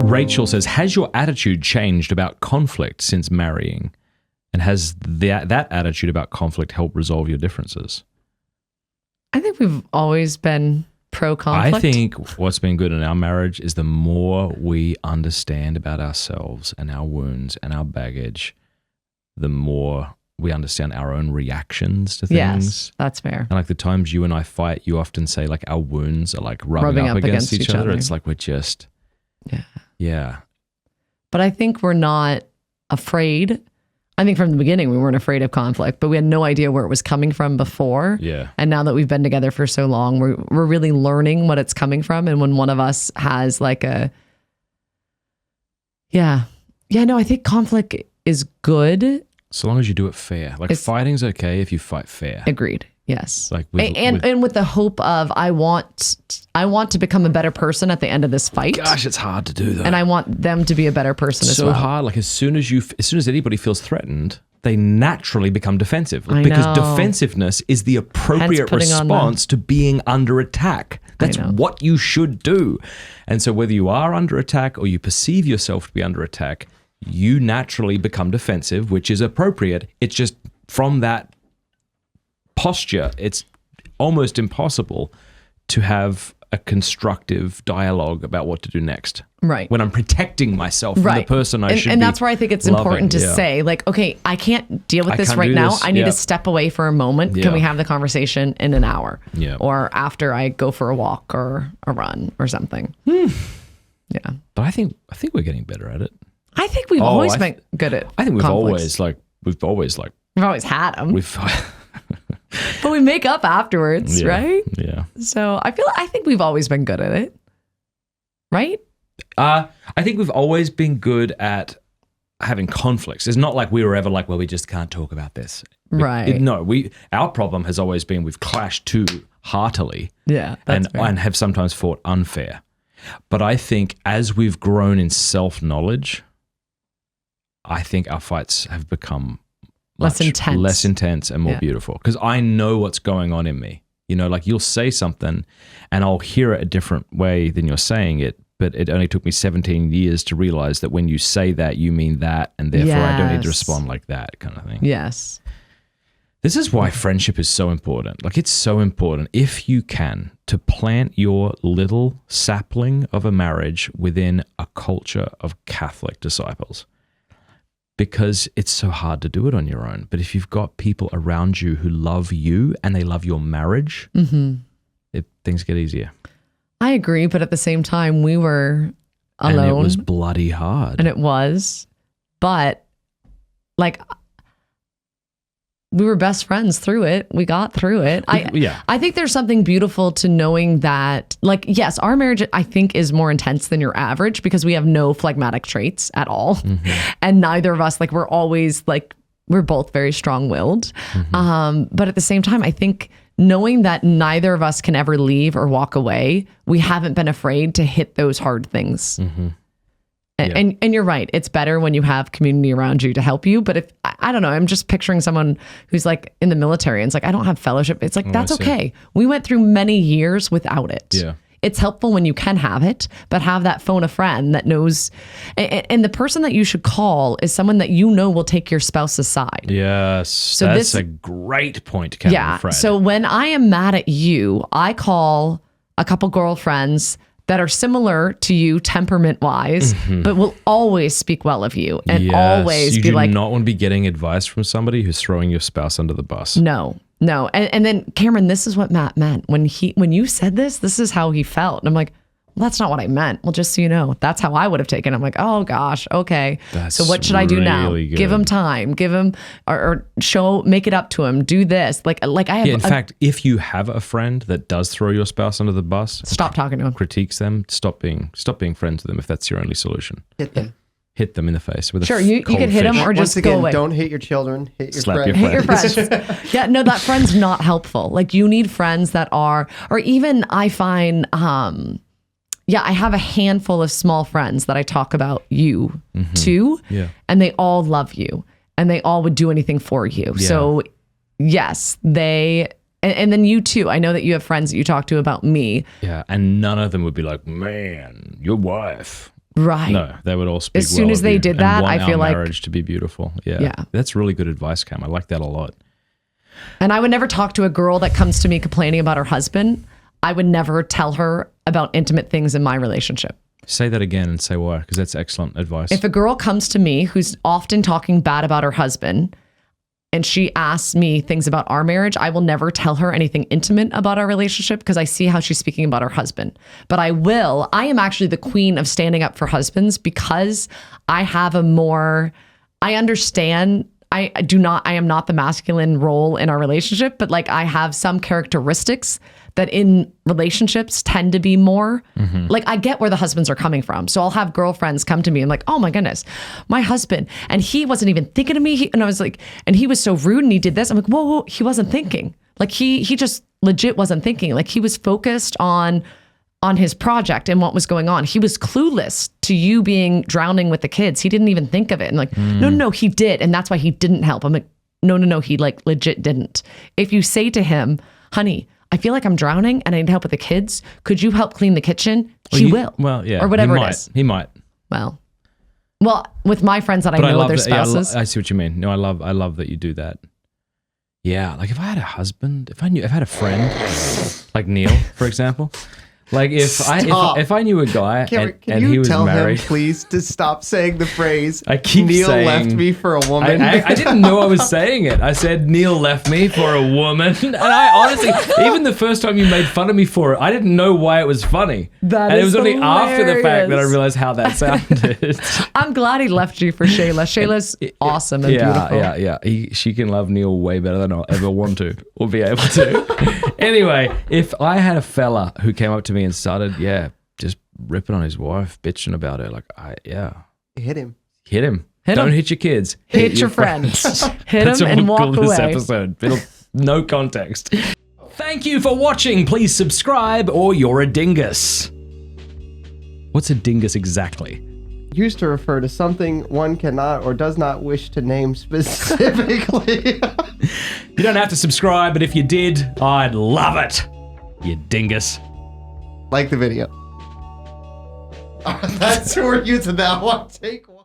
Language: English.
Rachel says, has your attitude changed about conflict since marrying? And has that attitude about conflict helped resolve your differences? I think we've always been pro-conflict. I think what's been good in our marriage is the more we understand about ourselves and our wounds and our baggage, the more we understand our own reactions to things. Yes, that's fair. And like the times you and I fight, you often say like our wounds are like rubbing up against each other. It's like we're just... Yeah. But I think we're not afraid. I think from the beginning we weren't afraid of conflict, but we had no idea where it was coming from before. Yeah. And now that we've been together for so long, we're really learning what it's coming from. And when one of us has like I think conflict is good. So long as you do it fair. Like fighting's okay if you fight fair. Agreed. Yes. Like and with the hope of I want to become a better person at the end of this fight. Gosh, it's hard to do though. And I want them to be a better person as well. So hard. Like as soon as anybody feels threatened, they naturally become defensive. Because defensiveness is the appropriate response to being under attack. That's what you should do. And so whether you are under attack or you perceive yourself to be under attack, you naturally become defensive, which is appropriate. It's just from that posture, it's almost impossible to have a constructive dialogue about what to do next. Right. When I'm protecting myself from the person I should be. And that's where I think it's important to say, like, okay, I can't deal with this right now. I need to step away for a moment. Can we have the conversation in an hour? Yeah. Or after I go for a walk or a run or something. Yeah. But I think we're getting better at it. I think we've always been good at I think we've conflicts. always We've always had them. But we make up afterwards, right? Yeah. So I think we've always been good at it. Right? I think we've always been good at having conflicts. It's not like we were ever like, well, we just can't talk about this. Right. Our problem has always been we've clashed too heartily. Yeah. And have sometimes fought unfair. But I think as we've grown in self-knowledge, I think our fights have become less intense and more beautiful, because I know what's going on in me. Like you'll say something and I'll hear it a different way than you're saying it, but it only took me 17 years to realize that when you say that, you mean that, and therefore I don't need to respond like that kind of thing. Yes. This is why friendship is so important. Like it's so important, if you can, to plant your little sapling of a marriage within a culture of Catholic disciples. Because it's so hard to do it on your own. But if you've got people around you who love you and they love your marriage, things get easier. I agree, but at the same time, we were alone. And it was bloody hard. And it was. But, like, we were best friends through it. We got through it. I think there's something beautiful to knowing that, like, yes, our marriage, I think, is more intense than your average because we have no phlegmatic traits at all. And neither of us, like, we're always, like, we're both very strong-willed. But at the same time, I think knowing that neither of us can ever leave or walk away, we haven't been afraid to hit those hard things. And you're right. It's better when you have community around you to help you. But if, I don't know, I'm just picturing someone who's like in the military and it's like, I don't have fellowship. It's like, that's okay. We went through many years without it. Yeah. It's helpful when you can have it, but have that phone a friend that knows. And the person that you should call is someone that you know will take your spouse's side. Yes. So that's a great point, Kevin. Yeah. Fradd. So when I am mad at you, I call a couple girlfriends that are similar to you temperament-wise, but will always speak well of you and always be like... You do not want to be getting advice from somebody who's throwing your spouse under the bus. No. And then, Cameron, this is what Matt meant. When you said this is how he felt. And I'm like, well, that's not what I meant. Well, just so you know, that's how I would have taken it. I'm like, oh gosh, okay. That's so what should I do now? good. Give him time. Give him, or make it up to him. Do this. Like I have. Yeah, in fact, if you have a friend that does throw your spouse under the bus, stop talking to him. Critiques them. Stop being friends with them if that's your only solution. Hit them in the face with you can hit them or Once just again, go away. Don't hit your children. Hit your Slap friends. your Hit your friends. Yeah, no, that friend's not helpful. Like you need friends that are, or even I find, I have a handful of small friends that I talk about you to, and they all love you and they all would do anything for you. Yeah. So yes, and And then you too. I know that you have friends that you talk to about me. Yeah, and none of them would be like, man, your wife. Right. No, they would all speak as soon as they did that, I feel like marriage to be beautiful. Yeah. That's really good advice, Cam. I like that a lot. And I would never talk to a girl that comes to me complaining about her husband. I would never tell her about intimate things in my relationship. Say that again and say why, because that's excellent advice. If a girl comes to me who's often talking bad about her husband and she asks me things about our marriage, I will never tell her anything intimate about our relationship because I see how she's speaking about her husband. But I am actually the queen of standing up for husbands because I have I understand. I am not the masculine role in our relationship, but like I have some characteristics that in relationships tend to be more like I get where the husbands are coming from. So I'll have girlfriends come to me and like, oh my goodness, my husband, and he wasn't even thinking of me. And I was like, and he was so rude and he did this. I'm like, whoa, he wasn't thinking. Like he just legit wasn't thinking. Like he was focused on his project and what was going on. He was clueless to you drowning with the kids. He didn't even think of it. And like, no, he did. And that's why he didn't help. I'm like, no, he like legit didn't. If you say to him, honey, I feel like I'm drowning and I need help with the kids. Could you help clean the kitchen? He will. Well, yeah. Or whatever it is. He might. Well, with my friends that I know their spouses. I see what you mean. No, I love that you do that. Yeah. Like if I had a husband, if I had a friend like Neil, for example, like if I knew a guy and he was married, him, please, to stop saying the phrase. I keep Neil saying, left me for a woman. I didn't know I was saying it. I said Neil left me for a woman, and I honestly, even the first time you made fun of me for it, I didn't know why it was funny. It was only after the fact that I realized how that sounded. I'm glad he left you for Shayla. Shayla's awesome and beautiful. Yeah. She can love Neil way better than I'll ever want to or be able to. Anyway, if I had a fella who came up to me and started, just ripping on his wife, bitching about her, like, hit him. Don't hit your kids. Hit your friends. Hit them and walk away. This episode. No context. Thank you for watching. Please subscribe or you're a dingus. What's a dingus exactly? Used to refer to something one cannot or does not wish to name specifically. You don't have to subscribe, but if you did, I'd love it. You dingus. Like the video. That's who we're using that one. Take one.